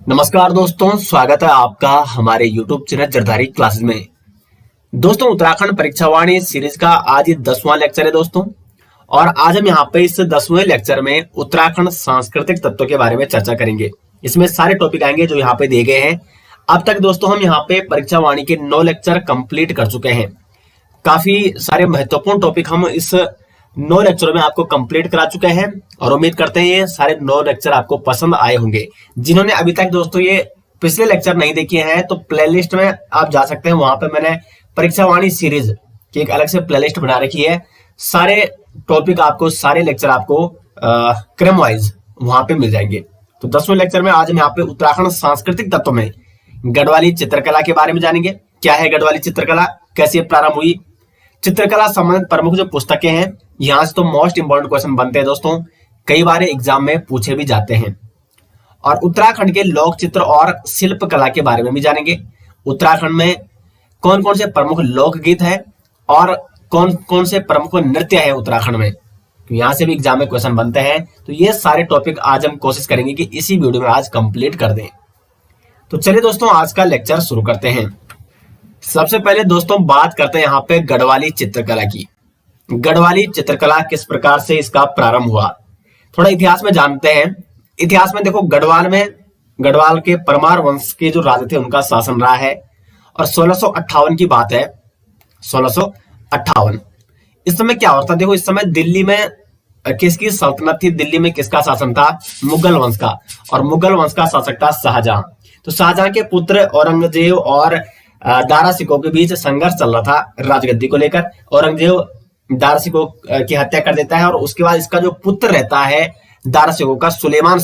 नमस्कार दोस्तों, स्वागत है आपका हमारे YouTube चैनल जरदारी क्लासेस में। दोस्तों, उत्तराखंड परीक्षा वाणी सीरीज का आज 10वां लेक्चर है दोस्तों। और आज हम यहाँ पे इस 10वें लेक्चर में उत्तराखंड सांस्कृतिक तत्वों के बारे में चर्चा करेंगे। इसमें सारे टॉपिक आएंगे जो यहाँ पे दिए गए हैं। अब तक दोस्तों हम यहाँ पे परीक्षा वाणी के 9 लेक्चर कंप्लीट कर चुके हैं। काफी सारे महत्वपूर्ण टॉपिक हम इस 9 लेक्चरों में आपको कंप्लीट करा चुके हैं और उम्मीद करते हैं ये सारे 9 लेक्चर आपको पसंद आए होंगे। जिन्होंने अभी तक दोस्तों ये पिछले लेक्चर नहीं देखे हैं तो प्लेलिस्ट में आप जा सकते हैं। वहां पे मैंने परीक्षा वाणी सीरीज की एक अलग से प्लेलिस्ट बना रखी है। सारे टॉपिक आपको, सारे लेक्चर आपको क्रम वाइज वहां पे मिल जाएंगे। तो 10वें लेक्चर में आज हम यहाँ पे उत्तराखंड सांस्कृतिक तत्व में गढ़वाली चित्रकला के बारे में जानेंगे। क्या है गढ़वाली चित्रकला, कैसे प्रारंभ हुई, चित्रकला संबंधित प्रमुख जो पुस्तकें हैं। यहां से तो मोस्ट इंपोर्टेंट क्वेश्चन बनते हैं दोस्तों, कई बार एग्जाम में पूछे भी जाते हैं। और उत्तराखंड के लोक चित्र और शिल्प कला के बारे में भी जानेंगे। उत्तराखंड में कौन कौन से प्रमुख लोकगीत है और कौन कौन से प्रमुख नृत्य है उत्तराखंड में, तो यहां से भी एग्जाम में क्वेश्चन बनते हैं। तो ये सारे टॉपिक आज हम कोशिश करेंगे कि इसी वीडियो में आज कंप्लीट कर दें। तो चलिए दोस्तों, आज का लेक्चर शुरू करते हैं। सबसे पहले दोस्तों बात करते हैं यहाँ पे गढ़वाली चित्रकला की। गढ़वाली चित्रकला किस प्रकार से इसका प्रारंभ हुआ, थोड़ा इतिहास में जानते हैं। इतिहास में देखो, गढ़वाल के परमार वंश के जो राजा थे उनका शासन रहा है। और 1658 की बात है, 1658। इस समय क्या होता, देखो इस समय दिल्ली में किसकी सल्तनत थी, दिल्ली में किसका शासन था, मुगल वंश का। और मुगल वंश का शासक था शाहजहां। तो शाहजहां के पुत्र औरंगजेब और दारा सिकोह के बीच संघर्ष चल रहा था राजगद्दी को लेकर। औरंगजेब दारा सिकोह की हत्या कर देता है और उसके बाद इसका जो पुत्र रहता है दारा सिकोह का, सुलेमान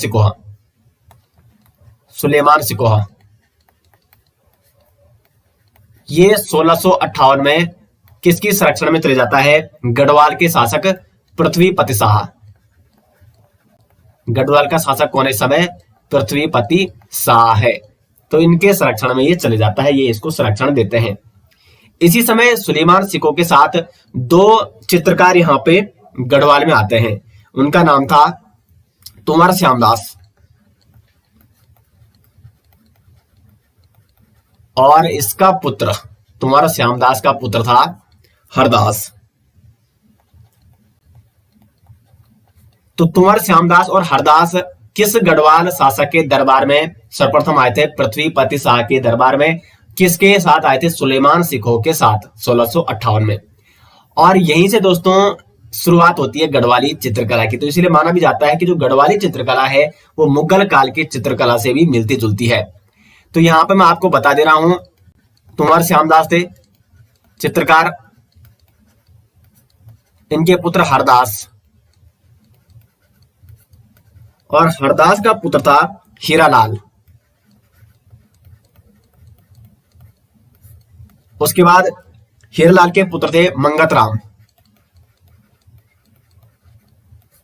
सिकोह, ये 1658 में किसकी संरक्षण में चले जाता है, गढ़वाल के शासक पृथ्वीपति शाह। गढ़वाल का शासक कौन है इस समय, पृथ्वीपति शाह है। तो इनके संरक्षण में ये चले जाता है, ये इसको संरक्षण देते हैं। इसी समय सुलेमान सिकोह के साथ 2 चित्रकार यहाँ पे गढ़वाल में आते हैं। उनका नाम था तोमर श्यामदास और इसका पुत्र, तोमर श्यामदास का पुत्र था हरदास। तो तोमर श्यामदास और हरदास किस गढ़वाल शासक के दरबार में सर्वप्रथम आए थे, पृथ्वीपति शाह के दरबार में। किसके साथ आए थे, सुलेमान सिकोह के साथ 1658 में। और यहीं से दोस्तों शुरुआत होती है गढ़वाली चित्रकला की। तो इसीलिए माना भी जाता है कि जो गढ़वाली चित्रकला है वो मुगल काल की चित्रकला से भी मिलती जुलती है। तो यहां पे मैं आपको बता दे रहा हूं, तोमर श्यामदास थे चित्रकार, इनके पुत्र हरदास, और हरदास का पुत्र था हीरालाल। उसके बाद हीरालाल के पुत्र थे मंगतराम,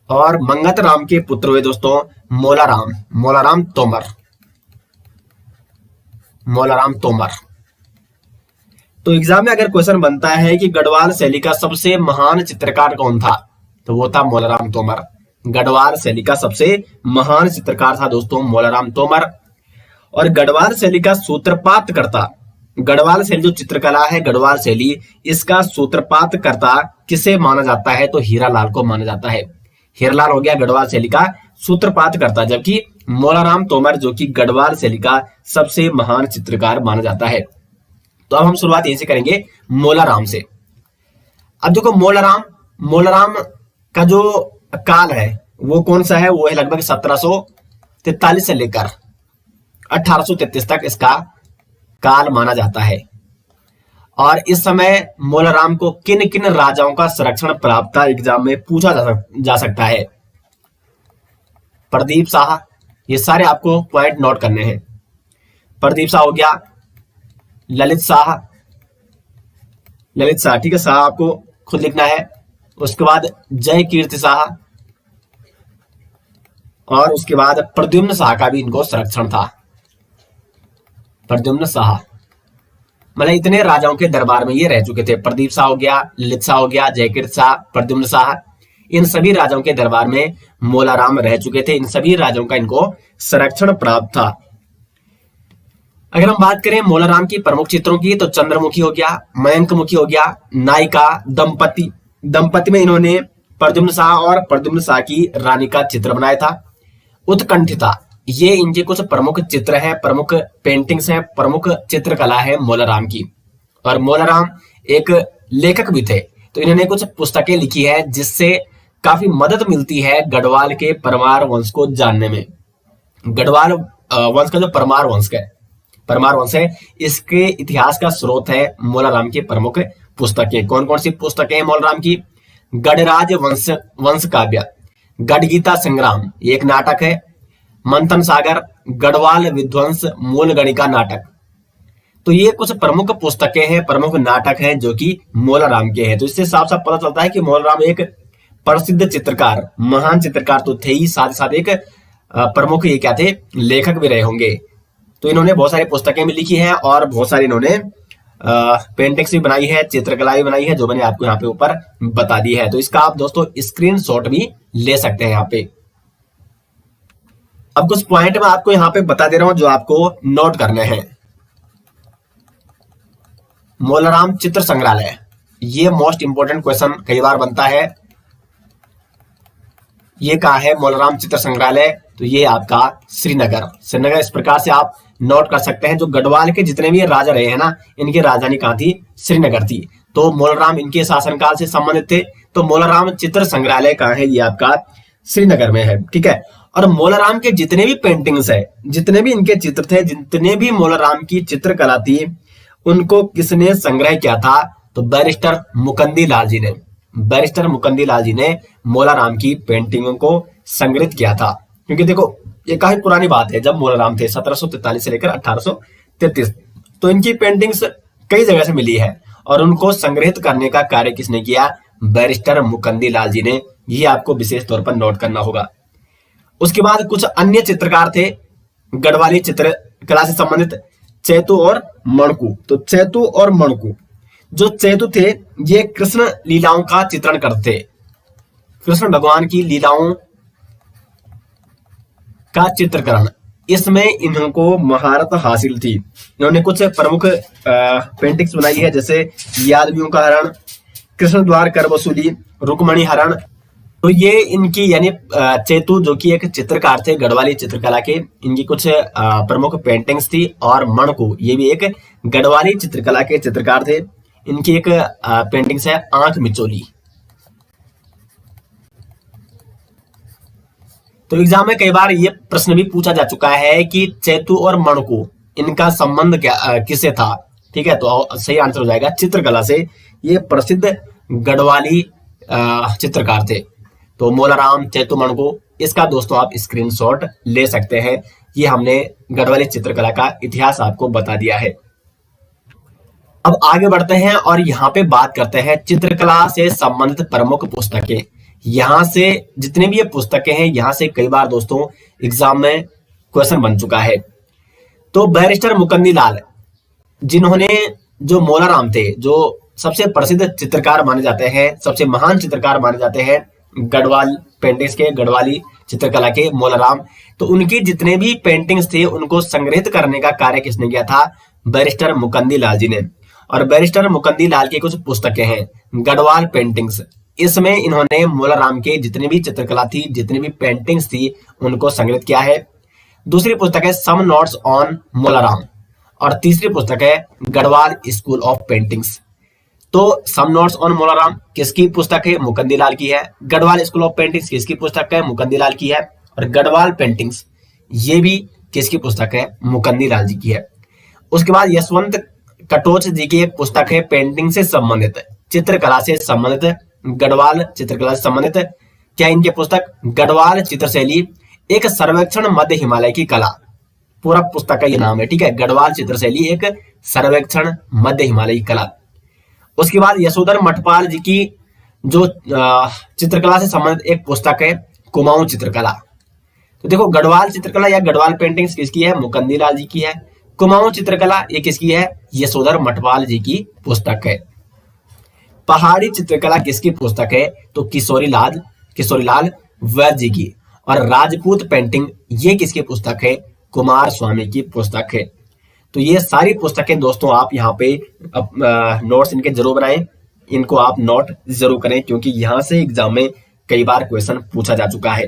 और मंगतराम के पुत्र हुए दोस्तों मोलाराम तोमर। तो एग्जाम में अगर क्वेश्चन बनता है कि गढ़वाल शैली का सबसे महान चित्रकार कौन था, तो वो था मोलाराम तोमर। गढ़वाल शैली का सबसे महान चित्रकार था दोस्तों मोलाराम तोमर। और गढ़वाल शैली का सूत्रपात करता, गढ़वाल शैली जो चित्रकला है, गढ़वाल शैली, इसका सूत्रपात करता किसे माना जाता है, तो हीरालाल को माना जाता है। हीरालाल हो गया गढ़वाल शैली का सूत्रपात करता, जबकि मोलाराम तोमर जो कि गढ़वाल शैली का सबसे महान चित्रकार माना जाता है। तो अब हम शुरुआत यहीं से करेंगे, मोलाराम से। अब देखो मोलाराम का जो काल है वो कौन सा है, वो है लगभग 1743 से लेकर 1833 तक इसका काल माना जाता है। और इस समय मोलाराम को किन किन राजाओं का संरक्षण प्राप्त था, एग्जाम में पूछा जा सकता है। प्रदीप शाह, ये सारे आपको पॉइंट नोट करने हैं। प्रदीप शाह हो गया, ललित शाह, ठीक है, शाह आपको खुद लिखना है। उसके बाद जय कीर्ति शाह, और उसके बाद प्रद्युम्न शाह का भी इनको संरक्षण था। प्रद्युम्न शाह, मतलब इतने राजाओं के दरबार में ये रह चुके थे। प्रदीप शाह हो गया, ललित शाह हो गया, जयकीर्ति शाह, प्रद्युम्न शाह, इन सभी राजाओं के दरबार में मोलाराम रह चुके थे। इन सभी राजाओं का इनको संरक्षण प्राप्त था। अगर हम बात करें मोलाराम की प्रमुख चित्रों की तो चंद्रमुखी हो गया, मयंकमुखी हो गया, नायिका, दंपति। दंपति में इन्होंने प्रद्युम्न शाह और प्रद्युम्न शाह की रानी का चित्र बनाया था। उत्कंठिता, ये इनके कुछ प्रमुख चित्र हैं, प्रमुख पेंटिंग्स हैं, प्रमुख चित्रकला है मोलाराम की। और मोलाराम एक लेखक भी थे, तो इन्होंने कुछ पुस्तकें लिखी है जिससे काफी मदद मिलती है गढ़वाल के परमार वंश को जानने में। गढ़वाल वंश का जो परमार वंश है, इसके इतिहास का स्रोत है मोलाराम की प्रमुख पुस्तकें। कौन कौन सी पुस्तकें हैं मोलाराम की? गढ़राज वंश काव्य, गढ़गीता संग्राम ये एक नाटक है, मंथन सागर, गढ़वाल विध्वंस मूल गणिका नाटक। तो ये कुछ प्रमुख पुस्तकें हैं, प्रमुख नाटक हैं जो कि मोलाराम के हैं। तो इससे साफ साफ पता चलता है कि मोलाराम एक प्रसिद्ध चित्रकार, महान चित्रकार तो थे ही, साथ ही साथ एक प्रमुख ये क्या थे, लेखक भी रहे होंगे। तो इन्होंने बहुत सारी पुस्तकें भी लिखी हैं और बहुत सारी इन्होंने पेंटिंग्स भी बनाई है, चित्रकला भी बनाई है, जो मैंने आपको यहाँ पे ऊपर बता दी है। तो इसका आप दोस्तों स्क्रीनशॉट भी ले सकते हैं यहाँ पे। अब कुछ पॉइंट मैं आपको यहाँ पे बता दे रहा हूं जो आपको नोट करने हैं। मोलाराम चित्र संग्रहालय, ये मोस्ट इंपोर्टेंट क्वेश्चन कई बार बनता है। ये कहा है मोलाराम चित्र संग्रहालय? तो ये आपका श्रीनगर इस प्रकार से आप नोट कर सकते हैं। जो गढ़वाल के जितने भी राजा रहे हैं ना, इनकी राजधानी कहाँ थी? श्रीनगर थी। तो मोलाराम इनके शासनकाल से संबंधित थे। तो मोलाराम चित्र संग्रहालय कहाँ है? ये आपका श्रीनगर में है, ठीक है। और मोलाराम के जितने भी पेंटिंग्स है, जितने भी इनके चित्र थे, जितने भी मोलाराम की चित्रकला थी, उनको किसने संग्रह किया था? तो बैरिस्टर मुकंदी लाल जी ने। बैरिस्टर मुकंदी लाल जी ने मोलाराम की पेंटिंगों को संग्रहित किया था। क्योंकि देखो ये काफी पुरानी बात है, जब मोलाराम थे 1743 से लेकर 1833, तो इनकी पेंटिंग्स कई जगह से मिली है और उनको संग्रहित करने का कार्य किसने किया? बैरिस्टर मुकंदी लाल जी ने। ये आपको विशेष तौर पर नोट करना होगा। उसके बाद कुछ अन्य चित्रकार थे गढ़वाली चित्रकला से संबंधित, चैतू और मणकू। तो चैतू और मणकू, जो चैतू थे ये कृष्ण लीलाओं का चित्रण करते थे, कृष्ण भगवान की लीलाओं का चित्रकरण, इसमें इनको महारत हासिल थी। इन्होंने कुछ प्रमुख पेंटिंग्स बनाई है, जैसे यादवियों का हरण, कृष्ण द्वार कर वसूली, रुक्मणी हरण। तो ये इनकी यानी चेतु जो कि एक चित्रकार थे गढ़वाली चित्रकला के, इनकी कुछ प्रमुख पेंटिंग्स थी। और मणकू ये भी एक गढ़वाली चित्रकला के चित्रकार थे, इनकी एक पेंटिंग्स है आंख मिचोली। तो एग्जाम में कई बार ये प्रश्न भी पूछा जा चुका है कि चैतू और मणकू इनका संबंध क्या किससे था? ठीक है, तो सही आंसर हो जाएगा चित्रकला से। ये प्रसिद्ध गढ़वाली चित्रकार थे। तो मोलाराम, चैतू, मणकू, इसका दोस्तों आप स्क्रीनशॉट ले सकते हैं। ये हमने गढ़वाली चित्रकला का इतिहास आपको बता दिया है। अब आगे बढ़ते हैं और यहाँ पे बात करते हैं चित्रकला से संबंधित प्रमुख पुस्तकें। यहां से जितने भी ये पुस्तकें हैं, यहां से कई बार दोस्तों एग्जाम में क्वेश्चन बन चुका है। तो बैरिस्टर मुकंदी लाल, जिन्होंने, जो मोलाराम थे, जो सबसे प्रसिद्ध चित्रकार माने जाते हैं, सबसे महान चित्रकार माने जाते हैं गढ़वाल पेंटिंग्स के, गढ़वाली चित्रकला के मोलाराम, तो उनकी जितने भी पेंटिंग्स थे उनको संग्रहित करने का कार्य किसने किया था? बैरिस्टर मुकंदी लाल जी ने। और बैरिस्टर मुकंदी लाल की कुछ पुस्तकें हैं गढ़वाल पेंटिंग्स, इसमें इन्होंने मोलाराम के जितनी भी चित्रकला थी, जितनी भी पेंटिंग्स थी, उनको संग्रहित किया है। दूसरी पुस्तक है सम नोट्स ऑन मोलाराम और तीसरी पुस्तक है गढ़वाल स्कूल ऑफ पेंटिंग्स। तो सम नोट्स ऑन मोलाराम किसकी पुस्तक है? मुकंदी लाल की है। गढ़वाल स्कूल ऑफ पेंटिंग्स किसकी पुस्तक है? मुकंदी लाल की है। और गढ़वाल पेंटिंग्स ये भी किसकी पुस्तक है? मुकंदी लाल जी की है। उसके बाद यशवंत कटोच जी की एक पुस्तक है पेंटिंग से संबंधित, चित्रकला से संबंधित, गढ़वाल चित्रकला से संबंधित। क्या इनकी पुस्तक? गढ़वाल चित्रशैली, एक सर्वेक्षण मध्य हिमालय की कला, पूरा पुस्तक का ये नाम है, ठीक है। गढ़वाल चित्रशैली, एक सर्वेक्षण मध्य हिमालय की कला। उसके बाद यशोधर मठपाल जी की जो चित्रकला से संबंधित एक पुस्तक है कुमाऊं चित्रकला। तो देखो गढ़वाल चित्रकला या गढ़वाल पेंटिंग्स किसकी है? मुकंदी लाल जी की है। कुमाऊं चित्रकला ये किसकी है? यशोधर मठपाल जी की पुस्तक है। पहाड़ी चित्रकला किसकी पुस्तक है? तो किशोरीलाल वैद्य जी की। और राजपूत पेंटिंग ये किसकी पुस्तक है? कुमार स्वामी की पुस्तक है। तो ये सारी पुस्तकें दोस्तों आप यहाँ पे नोट्स इनके जरूर बनाएं, इनको आप नोट जरूर करें, क्योंकि यहाँ से एग्जाम में कई बार क्वेश्चन पूछा जा चुका है।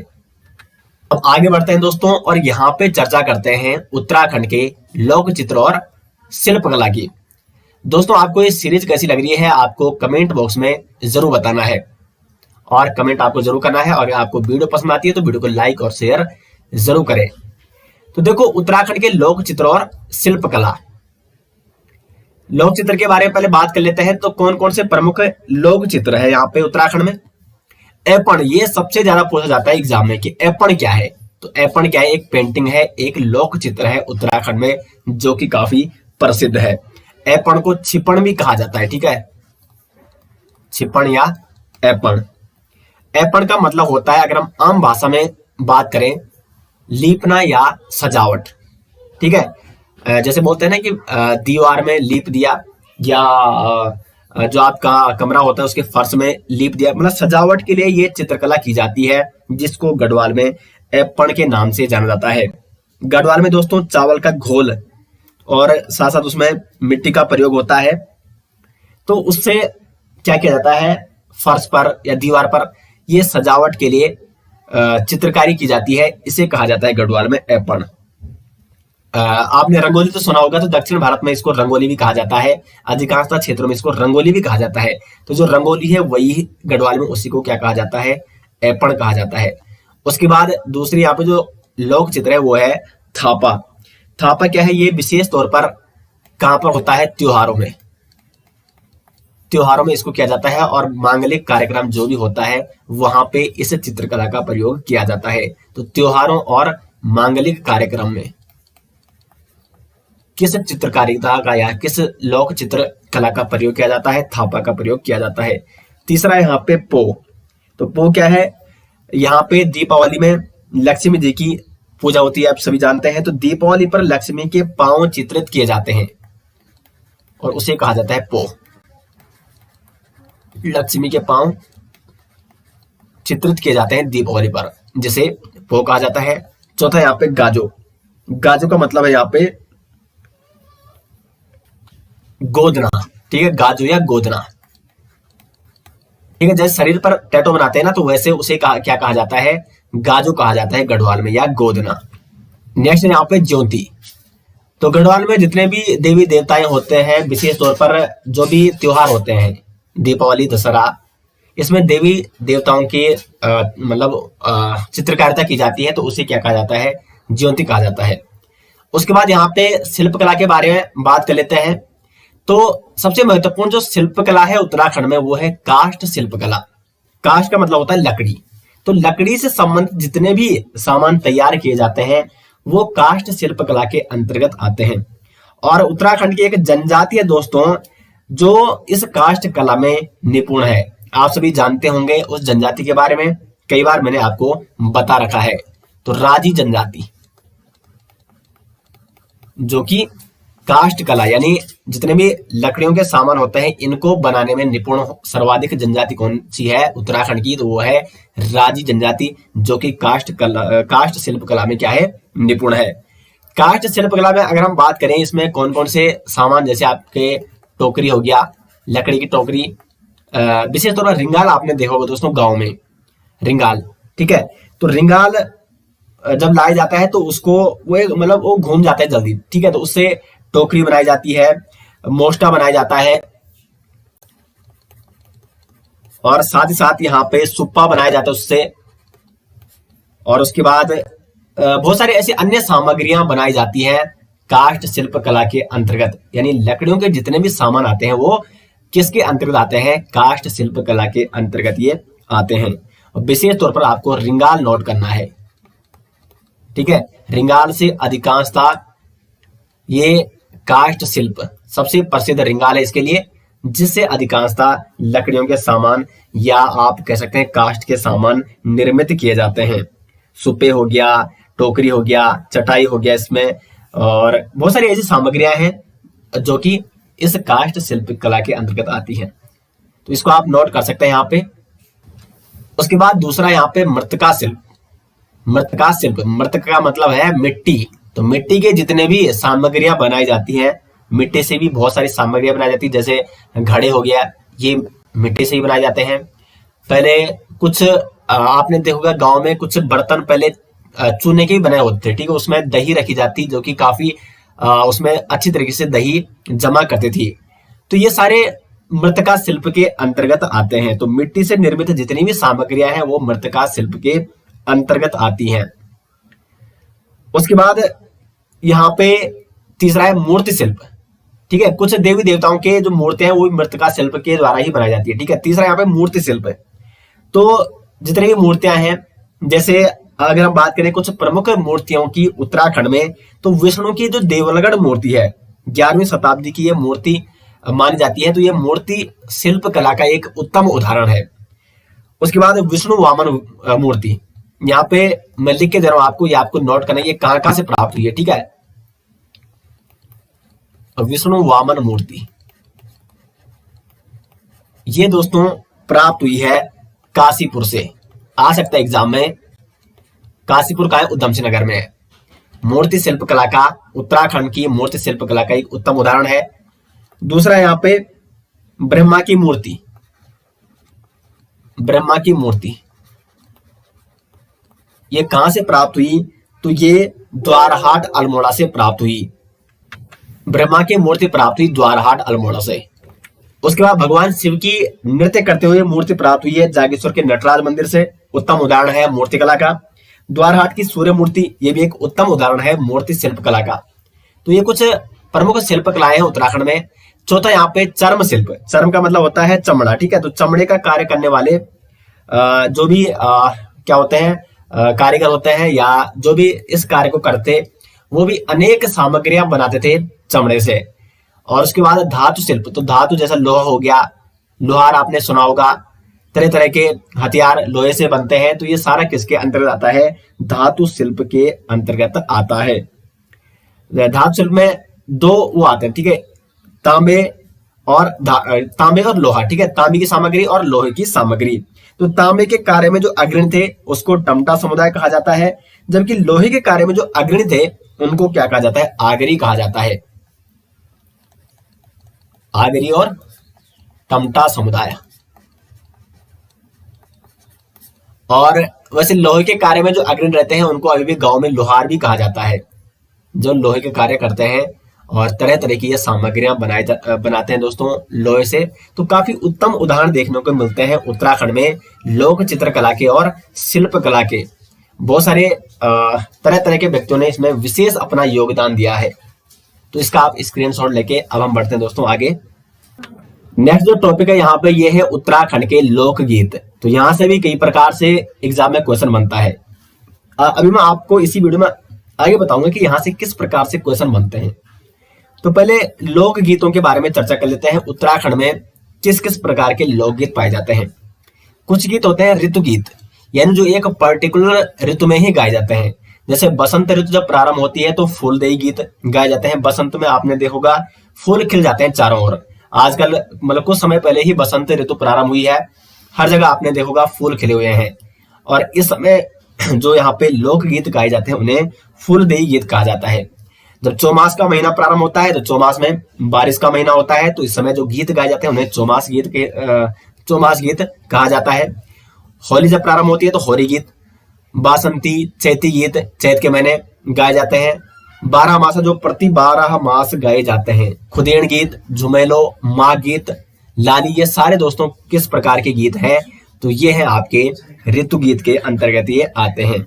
अब आगे बढ़ते हैं दोस्तों, और यहाँ पे चर्चा करते हैं उत्तराखंड के लोक चित्र और शिल्पकला की। दोस्तों आपको ये सीरीज कैसी लग रही है आपको कमेंट बॉक्स में जरूर बताना है, और कमेंट आपको जरूर करना है। और अगर आपको वीडियो पसंद आती है तो वीडियो को लाइक और शेयर जरूर करें। तो देखो उत्तराखंड के लोक चित्र और शिल्पकला, लोक चित्र के बारे में पहले बात कर लेते हैं। तो कौन कौन से प्रमुख लोक चित्र है यहाँ पे उत्तराखंड में। ऐपण, ये सबसे ज्यादा पूछा जाता है एग्जाम में कि ऐपण क्या है। तो ऐपण क्या है, एक पेंटिंग है, एक लोक चित्र है उत्तराखंड में जो कि काफी प्रसिद्ध है। ऐपण को छिपण भी कहा जाता है, ठीक है, छिपण या ऐपण। ऐपण का मतलब होता है, अगर हम आम भाषा में बात करें, लीपना या सजावट, ठीक है। जैसे बोलते हैं ना कि दीवार में लीप दिया, या जो आपका कमरा होता है उसके फर्श में लीप दिया, मतलब सजावट के लिए ये चित्रकला की जाती है, जिसको गढ़वाल में ऐपण के नाम से जाना जाता है। गढ़वाल में दोस्तों चावल का घोल और साथ साथ उसमें मिट्टी का प्रयोग होता है। तो उससे क्या किया जाता है, फर्श पर या दीवार पर ये सजावट के लिए चित्रकारी की जाती है, इसे कहा जाता है गढ़वाल में ऐपण। आपने रंगोली तो सुना होगा, तो दक्षिण भारत में इसको रंगोली भी कहा जाता है, अधिकांशतः क्षेत्रों में इसको रंगोली भी कहा जाता है। तो जो रंगोली है वही गढ़वाल में उसी को क्या कहा जाता है, ऐपण कहा जाता है। उसके बाद दूसरी यहाँ पे जो लोक चित्र है वो है थापा। थापा क्या है, ये विशेष तौर पर कहां पर होता है, त्योहारों में, त्योहारों में इसको किया जाता है, और मांगलिक कार्यक्रम जो भी होता है वहां पे इस चित्रकला का प्रयोग किया जाता है। तो त्योहारों और मांगलिक कार्यक्रम में किस चित्रकारिता का या किस लोक चित्र कला का प्रयोग किया जाता है, थापा का प्रयोग किया जाता है। तीसरा यहाँ पे पो। तो पो क्या है, यहाँ पे दीपावली में लक्ष्मी जी की पूजा होती है, आप सभी जानते हैं। तो दीपावली पर लक्ष्मी के पांव चित्रित किए जाते हैं और उसे कहा जाता है पो। लक्ष्मी के पांव चित्रित किए जाते हैं दीपावली पर, जिसे पो कहा जाता है। चौथा यहाँ पे गाजो। गाजो का मतलब है यहाँ पे गोदना, ठीक है, गाजो या गोदना, ठीक है। जैसे शरीर पर टैटू बनाते हैं ना, तो वैसे उसे क्या कहा जाता है, गाजो कहा जाता है गढ़वाल में, या गोदना। नेक्स्ट यहाँ पे ज्योति। तो गढ़वाल में जितने भी देवी देवताएं होते हैं, विशेष तौर पर जो भी त्योहार होते हैं, दीपावली, दशहरा, इसमें देवी देवताओं की मतलब चित्रकारिता की जाती है, तो उसे क्या कहा जाता है, ज्योति कहा जाता है। उसके बाद यहाँ पे शिल्पकला के बारे में बात कर लेते हैं। तो सबसे महत्वपूर्ण जो शिल्पकला है उत्तराखंड में वो है काष्ठ शिल्पकला। काष्ठ का मतलब होता है लकड़ी। तो लकड़ी से संबंधित जितने भी सामान तैयार किए जाते हैं वो काष्ठ शिल्पकला के अंतर्गत आते हैं। और उत्तराखंड की एक जनजाति है दोस्तों जो इस काष्ठ कला में निपुण है। आप सभी जानते होंगे उस जनजाति के बारे में, कई बार मैंने आपको बता रखा है। तो राजी जनजाति, जो कि काष्ठ कला यानी जितने भी लकड़ियों के सामान होते हैं इनको बनाने में निपुण सर्वाधिक जनजाति कौन सी है उत्तराखंड की, तो वो है राजी जनजाति, जो कि काष्ठ शिल्प कला में क्या है, निपुण है। काष्ठ शिल्प कला में अगर हम बात करें इसमें कौन कौन से सामान, जैसे आपके टोकरी हो गया, लकड़ी की टोकरी, विशेष तौर पर रिंगाल आपने देखा होगा दोस्तों गाँव में, रिंगाल, ठीक है। तो रिंगाल जब लाया जाता है तो उसको वो मतलब वो घूम जाता है जल्दी, ठीक है, तो उससे टोकरी बनाई जाती है, मोस्टा बनाया जाता है, और साथ ही साथ यहाँ पे सुप्पा बनाया जाता है उससे। और उसके बाद बहुत सारी ऐसी अन्य सामग्रियां बनाई जाती हैं काष्ठ शिल्प कला के अंतर्गत। यानी लकड़ियों के जितने भी सामान आते हैं वो किसके अंतर्गत आते हैं, काष्ठ शिल्प कला के अंतर्गत ये आते हैं। और विशेष तौर पर आपको रिंगाल नोट करना है, ठीक है। रिंगाल से अधिकांशता ये काष्ठ शिल्प सबसे प्रसिद्ध रिंगाल है इसके लिए, जिससे अधिकांशता लकड़ियों के सामान या आप कह सकते हैं काष्ठ के सामान निर्मित किए जाते हैं। सुपे हो गया, टोकरी हो गया, चटाई हो गया इसमें, और बहुत सारी ऐसी सामग्रियां हैं जो कि इस काष्ठ शिल्प कला के अंतर्गत आती हैं। तो इसको आप नोट कर सकते हैं यहाँ पे। उसके बाद दूसरा यहाँ पे मृत्तिका शिल्प। मृत्तिका शिल्प, मृत्तिका का मतलब है मिट्टी, तो मिट्टी के जितने भी सामग्रियां बनाई जाती हैं, मिट्टी से भी बहुत सारी सामग्रियां बनाई जाती है, जैसे घड़े हो गया, ये मिट्टी से ही बनाए जाते हैं। पहले कुछ आपने देखा होगा गांव में कुछ बर्तन पहले चूने के ही बने होते थे, ठीक है, उसमें दही रखी जाती जो कि काफी उसमें अच्छी तरीके से दही जमा करती थी। तो ये सारे मृत्तिका शिल्प के अंतर्गत आते हैं। तो मिट्टी से निर्मित जितनी भी सामग्रियां हैं वो मृत्तिका शिल्प के अंतर्गत आती हैं। उसके बाद यहाँ पे तीसरा है मूर्ति शिल्प, ठीक है, कुछ देवी देवताओं के जो मूर्तियां हैं वो मृत्तिका शिल्प के द्वारा ही बनाई जाती है, ठीक है। तीसरा यहाँ पे मूर्ति शिल्प है। तो जितनी भी मूर्तियां हैं, जैसे अगर हम बात करें कुछ प्रमुख मूर्तियों की उत्तराखंड में, तो विष्णु की जो देवलगढ़ मूर्ति है 11वीं शताब्दी की ये मूर्ति मानी जाती है। तो ये मूर्ति शिल्प कला का एक उत्तम उदाहरण है। उसके बाद विष्णु वामन मूर्ति, यहाँ पे मैं लिख के दे रहा हूं आपको, ये आपको नोट करना है ये कहां से प्राप्त हुई है, ठीक है। विष्णु वामन मूर्ति ये दोस्तों प्राप्त हुई है काशीपुर से, आ सकता है एग्जाम में। काशीपुर का है, उधम सिंह नगर में है। मूर्ति शिल्प कला का, उत्तराखंड की मूर्ति शिल्प कला का एक उत्तम उदाहरण है। दूसरा यहाँ पे ब्रह्मा की मूर्ति, ब्रह्मा की मूर्ति ये कहां से प्राप्त हुई, तो ये द्वारहाट अल्मोड़ा से प्राप्त हुई। ब्रह्मा की मूर्ति प्राप्त हुई द्वारहाट अल्मोड़ा से। उसके बाद भगवान शिव की नृत्य करते हुए मूर्ति प्राप्त हुई है जागेश्वर के नटराज मंदिर से, उत्तम उदाहरण है मूर्ति कला का। द्वारहाट की सूर्य मूर्ति ये भी एक उत्तम उदाहरण है मूर्ति शिल्प कला का। तो ये कुछ प्रमुख शिल्प कलाएं हैं उत्तराखंड में। चौथा यहाँ पे चर्म शिल्प, चर्म का मतलब होता है चमड़ा, ठीक है। तो चमड़े का कार्य करने वाले जो भी क्या होते हैं कारीगर होते हैं या जो भी इस कार्य को करते, वो भी अनेक सामग्रियां बनाते थे चमड़े से। और उसके बाद धातु शिल्प, तो धातु जैसा लोहा हो गया, लोहार आपने सुना होगा, तरह तरह के हथियार लोहे से बनते हैं। तो ये सारा किसके अंतर्गत आता है, धातु शिल्प के अंतर्गत आता है। धातु शिल्प में दो वो आते हैं, ठीक है, तांबे और लोहा, ठीक है, तांबे की सामग्री और लोहे की सामग्री। तो तांबे के कार्य में जो अग्रणी थे उसको टमटा समुदाय कहा जाता है, जबकि लोहे के कार्य में जो अग्रणी थे उनको क्या कहा जाता है, आगरी कहा जाता है। आगरी और टमटा समुदाय। और वैसे लोहे के कार्य में जो अग्रणी रहते हैं उनको अभी भी गांव में लोहार भी कहा जाता है, जो लोहे के कार्य करते हैं और तरह तरह की ये सामग्रियां बनाते हैं दोस्तों लोहे से। तो काफी उत्तम उदाहरण देखने को मिलते हैं उत्तराखंड में लोक चित्रकला के और शिल्प कला के। बहुत सारे तरह तरह के व्यक्तियों ने इसमें विशेष अपना योगदान दिया है। तो इसका आप स्क्रीनशॉट लेके अब हम बढ़ते हैं दोस्तों आगे। नेक्स्ट जो टॉपिक है यहाँ पे ये है उत्तराखंड के लोकगीत। तो यहाँ से भी कई प्रकार से एग्जाम में क्वेश्चन बनता है। अभी मैं आपको इसी वीडियो में आगे बताऊंगा कि यहाँ से किस प्रकार से क्वेश्चन बनते हैं। तो पहले लोकगीतों के बारे में चर्चा कर लेते हैं। उत्तराखंड में किस किस प्रकार के लोकगीत पाए जाते हैं। कुछ गीत होते हैं ऋतु गीत, यानी जो एक पर्टिकुलर ऋतु में ही गाए जाते हैं। जैसे बसंत ऋतु जब प्रारंभ होती है तो फूलदेई गीत गाए जाते हैं। बसंत में आपने देखा होगा फूल खिल जाते हैं चारों ओर। आजकल मतलब कुछ समय पहले ही बसंत ऋतु प्रारंभ हुई है, हर जगह आपने देखा होगा फूल खिले हुए हैं। और इस समय जो यहाँ पे लोकगीत गाए जाते हैं उन्हें फूलदेई गीत कहा जाता है। जब चौमास का महीना प्रारंभ होता है तो चौमास में बारिश का महीना होता है, तो इस समय जो गीत गाए जाते हैं उन्हें चौमास गीत कहा जाता है। होली जब प्रारंभ होती है तो होली गीत, बासंती चैती गीत चैत के महीने गाए जाते हैं। 12 मास जो प्रति 12 मास गाए जाते हैं। खुदेड़ गीत, झुमेलो, माघ गीत, लाली, ये सारे दोस्तों किस प्रकार के गीत हैं, तो ये हैं आपके ऋतु गीत के अंतर्गत ये आते हैं।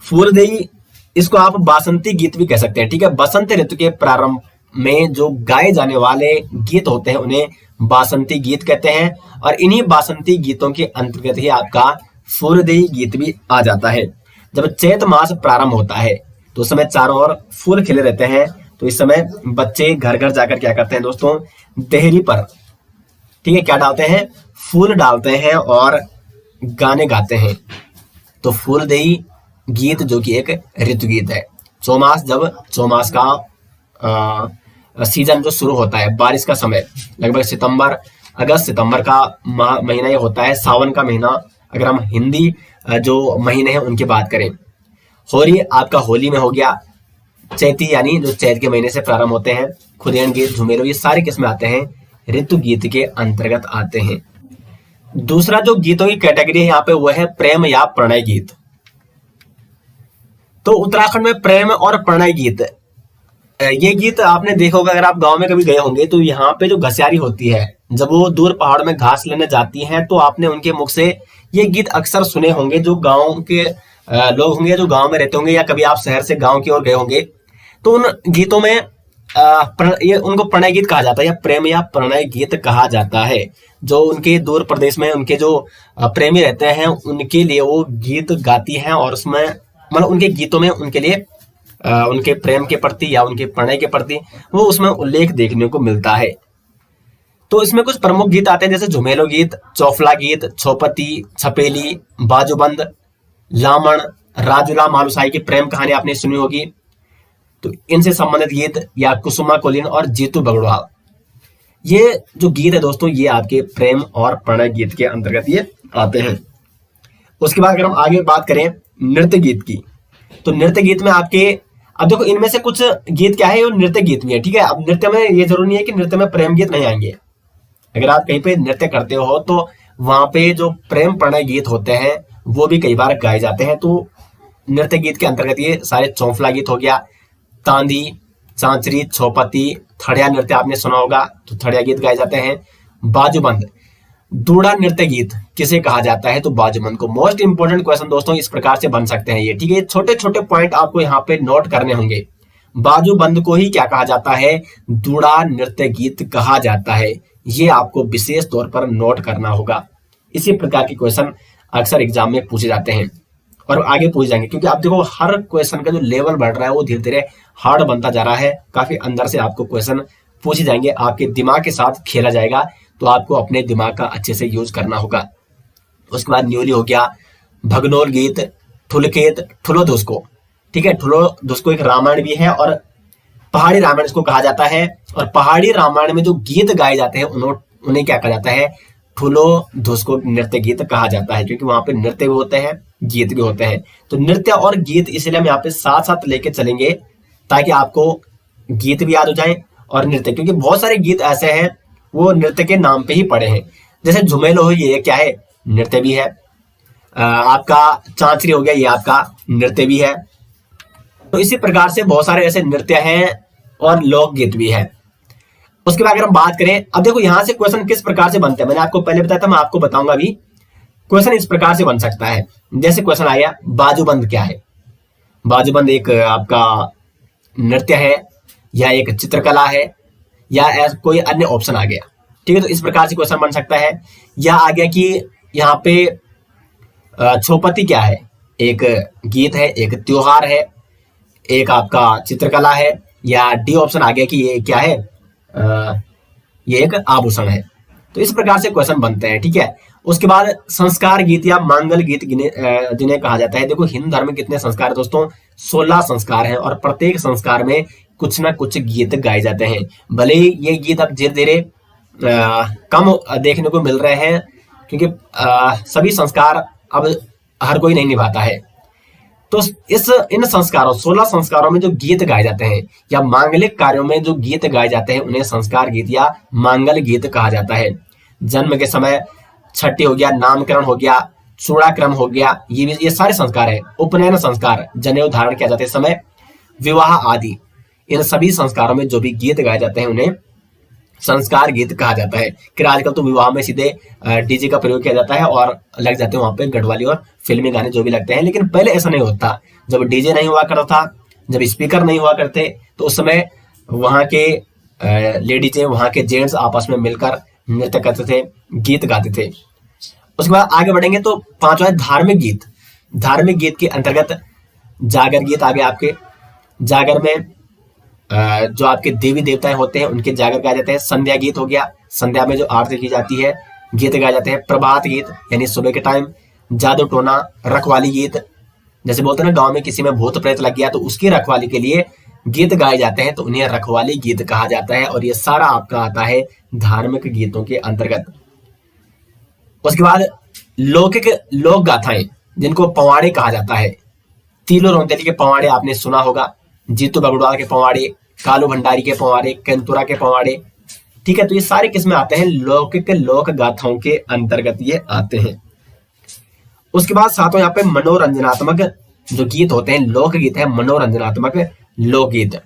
फूलदेई इसको आप बासंती गीत भी कह सकते हैं, ठीक है। बसंत ऋतु के प्रारंभ में जो गाए जाने वाले गीत होते हैं उन्हें बासंती गीत कहते हैं। और इन्हीं बासंती गीतों के अंतर्गत ही आपका फूलदेई गीत भी आ जाता है। जब चैत मास प्रारंभ होता है तो उस समय चारों ओर फूल खिले रहते हैं। तो इस समय बच्चे घर घर जाकर क्या करते हैं दोस्तों, देहरी पर, ठीक है, क्या डालते हैं, फूल डालते हैं और गाने गाते हैं। तो फूलदेई गीत जो कि एक ऋतु गीत है। चौमास जब चौमास का सीजन जो शुरू होता है, बारिश का समय, लगभग अगस्त सितंबर का महीना ये होता है। सावन का महीना, अगर हम हिंदी जो महीने हैं उनकी बात करें, होली आपका होली में हो गया। चैती यानी जो चैत के महीने से प्रारंभ होते हैं। खुदेन गीत, झुमेलो, ये सारे किस्में आते हैं ऋतु गीत के अंतर्गत आते हैं। दूसरा जो गीतों की कैटेगरी है यहाँ पे वो है प्रेम या प्रणय गीत। तो उत्तराखंड में प्रेम और प्रणय गीत, ये गीत आपने देखा होगा अगर आप गांव में कभी गए होंगे तो यहाँ पे जो घसियारी होती है जब वो दूर पहाड़ में घास लेने जाती हैं तो आपने उनके मुख से ये गीत अक्सर सुने होंगे। जो गांव के लोग होंगे, जो गांव में रहते होंगे, या कभी आप शहर से गांव की ओर गए होंगे तो उन गीतों में ये उनको प्रणय गीत कहा जाता है या प्रेम या प्रणय गीत कहा जाता है। जो उनके दूर प्रदेश में उनके जो प्रेमी रहते हैं उनके लिए वो गीत गाती हैं और उसमें मतलब उनके गीतों में उनके लिए उनके प्रेम के प्रति या उनके प्रणय के प्रति वो उसमें उल्लेख देखने को मिलता है। तो इसमें कुछ प्रमुख गीत आते हैं जैसे झुमेलो गीत, चौफला गीत, छौपती, छपेली, बाजूबंद, लामण, राजुला मालुसाई की प्रेम कहानी आपने सुनी होगी, तो इनसे संबंधित गीत, या कुसुमा कोलिन और जीतू बगड़वाल। ये जो गीत है दोस्तों ये आपके प्रेम और प्रणय गीत के अंतर्गत ये आते हैं। उसके बाद अगर हम आगे बात करें नृत्य गीत की, तो नृत्य गीत में आपके, अब देखो इनमें से कुछ गीत क्या है वो नृत्य गीत में है, ठीक है। अब नृत्य में ये जरूरी नहीं है कि नृत्य में प्रेम गीत नहीं आएंगे। अगर आप कहीं पे नृत्य करते हो तो वहां पे जो प्रेम प्रणय गीत होते हैं वो भी कई बार गाए जाते हैं। तो नृत्य गीत के अंतर्गत ये सारे चौफला गीत हो गया, तांदी, चांचरी, छौपती, थड़िया नृत्य आपने सुना होगा तो थड़िया गीत गाए जाते हैं। बाजूबंद, दूड़ा नृत्य गीत किसे कहा जाता है, तो बाजूबंद को। मोस्ट इंपोर्टेंट क्वेश्चन दोस्तों इस प्रकार से बन सकते हैं ये, ठीक है। छोटे छोटे पॉइंट आपको यहाँ पे नोट करने होंगे। बाजूबंद को ही क्या कहा जाता है, दूड़ा नृत्य गीत कहा जाता है। ये आपको विशेष तौर पर नोट करना होगा। इसी प्रकार के क्वेश्चन अक्सर एग्जाम में पूछे जाते हैं और आगे पूछ जाएंगे, क्योंकि आप देखो हर क्वेश्चन का जो लेवल बढ़ रहा है वो धीरे धीरे हार्ड बनता जा रहा है। काफी अंदर से आपको क्वेश्चन पूछे जाएंगे, आपके दिमाग के साथ खेला जाएगा, तो आपको अपने दिमाग का अच्छे से यूज करना होगा। उसके बाद न्यूली हो गया भगनोल गीत, ठुलखेत, ठुलो धुसको, ठीक है। ठुलो धुसको एक रामायण भी है और पहाड़ी रामायण इसको कहा जाता है। और पहाड़ी रामायण में जो गीत गाए जाते हैं उन्हें क्या कहा जाता है, ठुलो धुसको नृत्य गीत कहा जाता है, क्योंकि वहां पे नृत्य भी होते हैं गीत भी होते हैं। तो नृत्य और गीत इसलिए हम यहाँ पे साथ साथ लेके चलेंगे ताकि आपको गीत भी याद हो जाए और नृत्य, क्योंकि बहुत सारे गीत ऐसे हैं वो नृत्य के नाम पे ही पड़े हैं। जैसे झुमेलो हो, ये क्या है, नृत्य भी है। आपका चांचरी हो गया, ये आपका नृत्य भी है। तो इसी प्रकार से बहुत सारे ऐसे नृत्य हैं और लोकगीत भी है। उसके बाद अगर हम बात करें, अब देखो यहां से क्वेश्चन किस प्रकार से बनते हैं, मैंने आपको पहले बताया था, मैं आपको बताऊंगा अभी। क्वेश्चन इस प्रकार से बन सकता है, जैसे क्वेश्चन आया बाजूबंद क्या है। बाजूबंद एक आपका नृत्य है या एक चित्रकला है या कोई अन्य ऑप्शन आ गया, ठीक है। तो इस प्रकार से क्वेश्चन बन सकता है। या आ गया कि यहाँ पे छौपती क्या है, एक गीत है, एक त्योहार है, एक आपका चित्रकला है। या डी ऑप्शन आ गया कि ये क्या है, ये एक आभूषण है। तो इस प्रकार से क्वेश्चन बनते हैं, ठीक है। उसके बाद संस्कार गीत या मांगल गीत जिन्हें कहा जाता है। देखो हिंदू धर्म में कितने संस्कार है दोस्तों, 16 संस्कार हैं और प्रत्येक संस्कार में कुछ ना कुछ गीत गाए जाते हैं। भले ही ये गीत अब धीरे धीरे कम देखने को मिल रहे हैं, क्योंकि सभी संस्कार अब हर कोई नहीं निभाता है। तो इन संस्कारों 16 संस्कारों में जो गीत गाए जाते हैं या मांगलिक कार्यों में जो गीत गाए जाते हैं उन्हें संस्कार गीत या मांगल गीत कहा जाता है। जन्म के समय छठी हो गया, नामकरण हो गया, चूड़ाक्रम हो गया, ये सारे संस्कार है। उपनयन संस्कार, जनेऊ धारण किया जाते समय, विवाह आदि, इन सभी संस्कारों में जो भी गीत गाए जाते हैं उन्हें संस्कार गीत कहा जाता है। कि आजकल तो विवाह में सीधे डीजे का प्रयोग किया जाता है और लग जाते हैं वहां पे गढ़वाली और फिल्मी गाने जो भी लगते हैं, लेकिन पहले ऐसा नहीं होता। जब डीजे नहीं हुआ करता था, जब स्पीकर नहीं हुआ करते, तो उस समय वहां के लेडीज, वहां के जेंट्स आपस में मिलकर नृत्य करते थे, गीत गाते थे। उसके बाद आगे बढ़ेंगे तो पांचवा है धार्मिक गीत। धार्मिक गीत के अंतर्गत जागर गीत आ गए आपके। जागर में जो आपके देवी देवताएं होते हैं उनके जागर गाए जाते हैं। संध्या गीत हो गया, संध्या में जो आरती की जाती है, गीत गाए जाते हैं। प्रभात गीत यानी सुबह के टाइम। जादू टोना, रखवाली गीत, जैसे बोलते हैं ना गांव में किसी में भूत प्रेत लग गया तो उसकी रखवाली के लिए गीत गाए जाते हैं, तो उन्हें रखवाली गीत कहा जाता है। और ये सारा आपका आता है धार्मिक गीतों के अंतर्गत। उसके बाद लौकिक लोक गाथाएं, जिनको पवाड़े कहा जाता है। तीलो रौंतेली के पवाड़े आपने सुना होगा, जीतू बगड़वाल के पवाड़े, कालू भंडारी के पवाड़े, कंतुरा के पवाड़े। ठीक है, तो ये सारे किसमें आते हैं? लौकिक लोक गाथाओं के अंतर्गत ये आते हैं। उसके बाद साथों यहाँ पे मनोरंजनात्मक जो गीत होते हैं, लोकगीत है, मनोरंजनात्मक लोकगीत।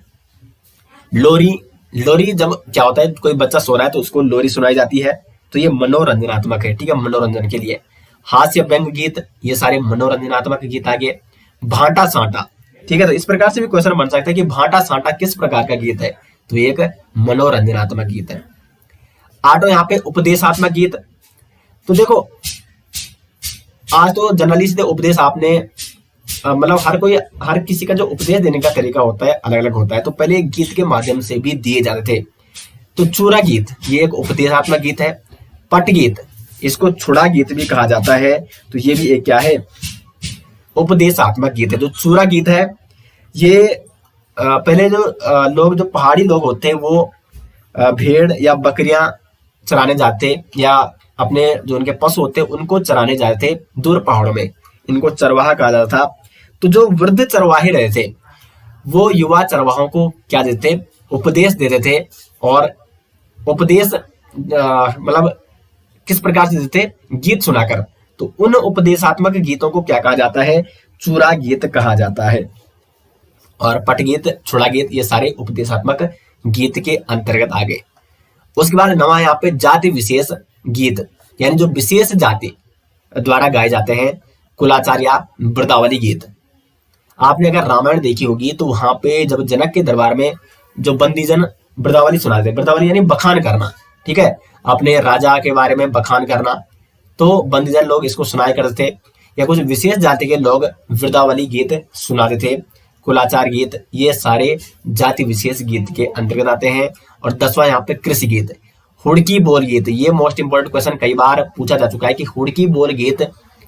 लोरी, लोरी जब क्या होता है, कोई बच्चा सो रहा है तो उसको लोरी सुनाई जाती है, तो ये मनोरंजनात्मक है। ठीक है, मनोरंजन के लिए। हास्य व्यंग गीत, ये सारे मनोरंजनात्मक गीत आ गए। भांटा सांटा, ठीक है, तो इस प्रकार से भी क्वेश्चन बन सकता है कि भांटा सांटा किस प्रकार का गीत है, तो ये एक मनोरंजनात्मक गीत है। आठो यहाँ पे उपदेशात्मक गीत। तो देखो आज तो जनरली सीधे उपदेश आपने मतलब हर किसी का जो उपदेश देने का तरीका होता है अलग अलग होता है, तो पहले गीत के माध्यम से भी दिए जाते थे। तो चूरा गीत ये एक उपदेशात्मक गीत है। पट गीत, इसको छुड़ा गीत भी कहा जाता है, तो ये भी एक क्या है, उपदेशात्मक गीत है। जो चूरा गीत है ये पहले जो लोग, जो पहाड़ी लोग होते हैं वो भेड़ या बकरियां चराने जाते, या अपने जो उनके पशु होते हैं उनको चराने जाते थे दूर पहाड़ों में, इनको चरवाहा कहा जाता था। तो जो वृद्ध चरवाहे रहे थे वो युवा चरवाहों को क्या देते, उपदेश देते थे। और उपदेश मतलब किस प्रकार से देते, गीत सुनाकर। तो उन उपदेशात्मक गीतों को क्या कहा जाता है, चूरा गीत कहा जाता है। और पट गीत, छुड़ा गीत, ये सारे उपदेशात्मक गीत के अंतर्गत आ गए। उसके बाद नवा यहाँ पे जाति विशेष गीत, यानी जो विशेष जाति द्वारा गाए जाते हैं, कुलाचार या वृंदावली गीत। आपने अगर रामायण देखी होगी तो वहां पे जब जनक के दरबार में जो बंदीजन वृंदावली सुनाते, वृंदावली यानी बखान करना, ठीक है, अपने राजा के बारे में बखान करना, तो बंदीजन लोग इसको सुनाया करते थे। या कुछ विशेष जाति के लोग वृंदावली गीत सुनाते थे, कुलाचार गीत, ये सारे जाति विशेष गीत के अंतर्गत आते हैं। और 10वां यहाँ पे कृषि गीत, हुड़की बोल गीत। ये मोस्ट इंपोर्टेंट क्वेश्चन कई बार पूछा जा चुका है कि हुड़की बोल गीत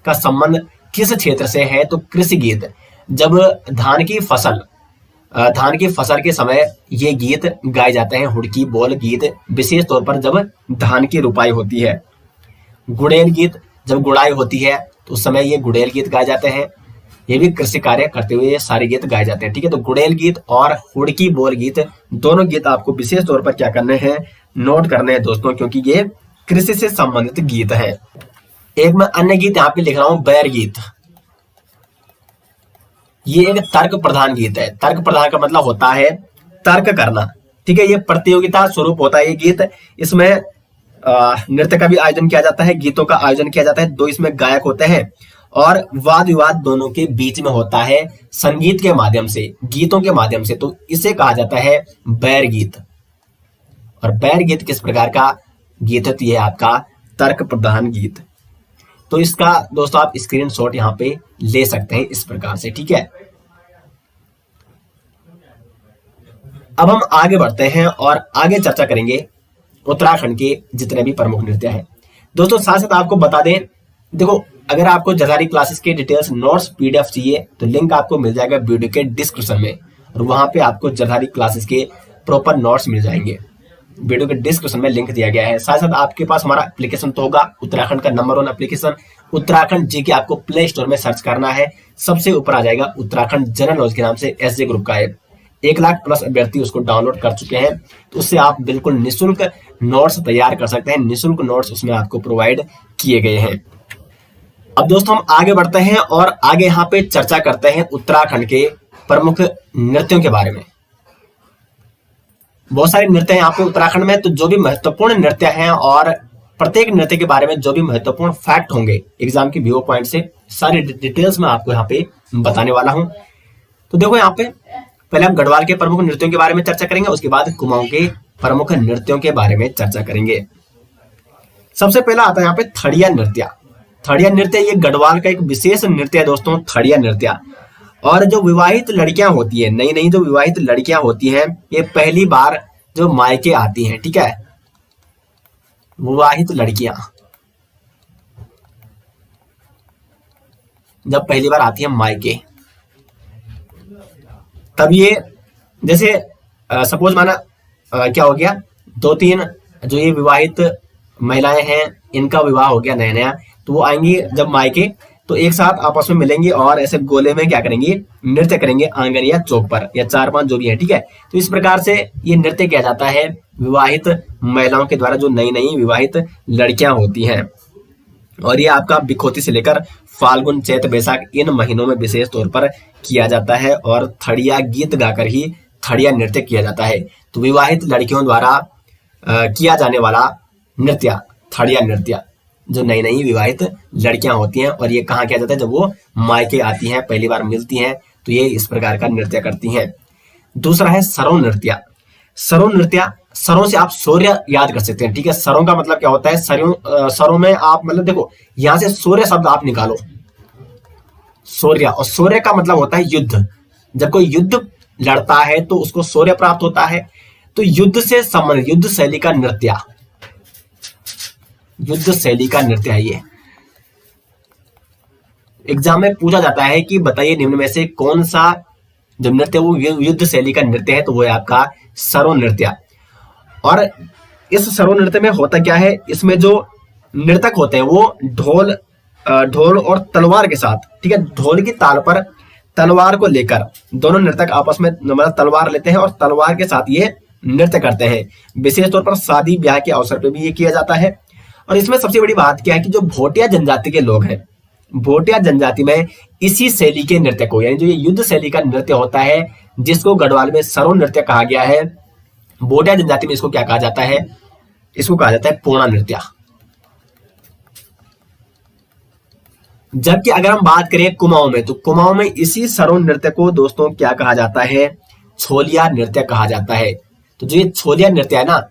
का संबंध किस क्षेत्र से है, तो कृषि गीत। जब धान की फसल के समय ये गीत गाए जाते हैं, हुड़की बोल गीत, विशेष तौर पर जब धान की रुपाई होती है। गुड़ेल गीत, जब गुड़ाई होती है तो उस समय ये गुड़ेल गीत गाए जाते हैं। ये भी कृषि कार्य करते हुए ये सारे गीत गाए जाते हैं। ठीक है, तो गुड़ेल गीत और हुड़की बोल गीत, दोनों गीत आपको विशेष तौर पर क्या करने हैं, नोट करने हैं दोस्तों, क्योंकि ये कृषि से संबंधित गीत है। एक मैं अन्य गीत यहाँ पे लिख रहा हूं, बैर गीत। ये एक तर्क प्रधान गीत है। तर्क प्रधान का मतलब होता है तर्क करना। ठीक है, ये प्रतियोगिता स्वरूप होता है ये गीत। इसमें नृत्य का भी आयोजन किया जाता है, गीतों का आयोजन किया जाता है। 2 इसमें गायक होते हैं और वाद विवाद दोनों के बीच में होता है संगीत के माध्यम से, गीतों के माध्यम से। तो इसे कहा जाता है बैर गीत। और बैर गीत किस प्रकार का गीत है, तो ये आपका तर्क प्रधान गीत। तो इसका दोस्तों आप स्क्रीनशॉट यहाँ पे ले सकते हैं इस प्रकार से। ठीक है, अब हम आगे बढ़ते हैं और आगे चर्चा करेंगे उत्तराखंड के जितने भी प्रमुख नृत्य हैं। दोस्तों साथ साथ आपको बता दें, देखो अगर आपको जरदारी क्लासेस के डिटेल्स नोट्स पीडीएफ चाहिए तो लिंक आपको मिल जाएगा वीडियो के डिस्क्रिप्शन में, और वहां पे आपको जरदारी क्लासेस के प्रॉपर नोट्स मिल जाएंगे। वीडियो के डिस्क्रिप्शन में लिंक दिया गया है। साथ साथ आपके पास हमारा एप्लीकेशन तो होगा, उत्तराखंड का नंबर 1 एप्लीकेशन उत्तराखंड जीके। आपको प्ले स्टोर में सर्च करना है, सबसे ऊपर आ जाएगा उत्तराखंड जनरल नॉलेज के नाम से एसजे ग्रुप का ऐप। 1 लाख प्लस अभ्यर्थी उसको डाउनलोड कर चुके हैं, तो उससे आप बिल्कुल निःशुल्क नोट्स तैयार कर सकते हैं। निःशुल्क नोट्स उसमें आपको प्रोवाइड किए गए हैं। अब दोस्तों हम आगे बढ़ते हैं और आगे यहाँ पे चर्चा करते हैं उत्तराखंड के प्रमुख नृत्यों के बारे में। बहुत सारे नृत्य हैं यहाँ पे उत्तराखंड में, तो जो भी महत्वपूर्ण नृत्य हैं और प्रत्येक नृत्य के बारे में जो भी महत्वपूर्ण फैक्ट होंगे एग्जाम के व्यू पॉइंट से, सारी डिटेल्स में आपको यहाँ पे बताने वाला हूँ। तो देखो यहाँ पे पहले हम गढ़वाल के प्रमुख नृत्यों के बारे में चर्चा करेंगे, उसके बाद कुमाऊं के प्रमुख नृत्यों के बारे में चर्चा करेंगे। सबसे पहला आता है यहाँ पे थड़िया नृत्य। थड़िया नृत्य ये गढ़वाल का एक विशेष नृत्य है दोस्तों, थड़िया नृत्य। और जो विवाहित लड़कियां होती है, नई नई जो विवाहित लड़कियां होती हैं, ये पहली बार जो मायके आती हैं, ठीक है, विवाहित लड़कियां जब पहली बार आती है मायके, तब ये जैसे सपोज माना क्या हो गया, 2-3 जो ये विवाहित महिलाएं हैं, इनका विवाह हो गया नया नया, तो वो आएंगी जब मायके, तो एक साथ आपस में मिलेंगे और ऐसे गोले में क्या करेंगे, नृत्य करेंगे आंगन या चौक पर, या 4-5 जो भी है, ठीक है। तो इस प्रकार से ये नृत्य किया जाता है विवाहित महिलाओं के द्वारा, जो नई नई विवाहित लड़कियां होती हैं। और ये आपका बिखोती से लेकर फाल्गुन चैत बैसाख इन महीनों में विशेष तौर पर किया जाता है, और थड़िया गीत गाकर ही थड़िया नृत्य किया जाता है। तो विवाहित लड़कियों द्वारा किया जाने वाला नृत्य थड़िया नृत्य, जो नई नई विवाहित लड़कियां होती हैं, और ये कहाँ किया जाता है, जब वो मायके आती हैं, पहली बार मिलती हैं, तो ये इस प्रकार का नृत्य करती हैं। दूसरा है सरों नृत्य। सरों नृत्य, सरों से आप सूर्य याद कर सकते हैं, ठीक है। सरों का मतलब क्या होता है, सरों में आप मतलब देखो यहां से सूर्य शब्द आप निकालो, सूर्य, और सूर्य का मतलब होता है युद्ध। जब कोई युद्ध लड़ता है तो उसको सूर्य प्राप्त होता है। तो युद्ध से संबंधित, युद्ध शैली का नृत्य, युद्ध शैली का नृत्य है ये। एग्जाम में पूछा जाता है कि बताइए निम्न में से कौन सा जो नृत्य वो युद्ध शैली का नृत्य है, तो वो है आपका सरों नृत्य। और इस सरों नृत्य में होता क्या है, इसमें जो नर्तक होते हैं वो ढोल और तलवार के साथ, ठीक है, ढोल की ताल पर तलवार को लेकर दोनों नर्तक आपस में मतलब तलवार लेते हैं और तलवार के साथ ये नृत्य करते हैं। विशेष तौर पर शादी ब्याह के अवसर पर भी ये किया जाता है। और इसमें सबसे बड़ी बात क्या है कि जो भोटिया जनजाति के लोग हैं, भोटिया जनजाति में इसी शैली के नृत्य को, यानी जो ये युद्ध शैली का नृत्य होता है, जिसको गढ़वाल में सरों नृत्य कहा गया है, भोटिया जनजाति में इसको क्या कहा जाता है, इसको कहा जाता है पोणा नृत्य। जबकि अगर हम बात करें कुमाऊं में, तो कुमाऊं में इसी सरों नृत्य को दोस्तों क्या कहा जाता है, छोलिया नृत्य कहा जाता है। तो जो ये छोलिया नृत्य है ना,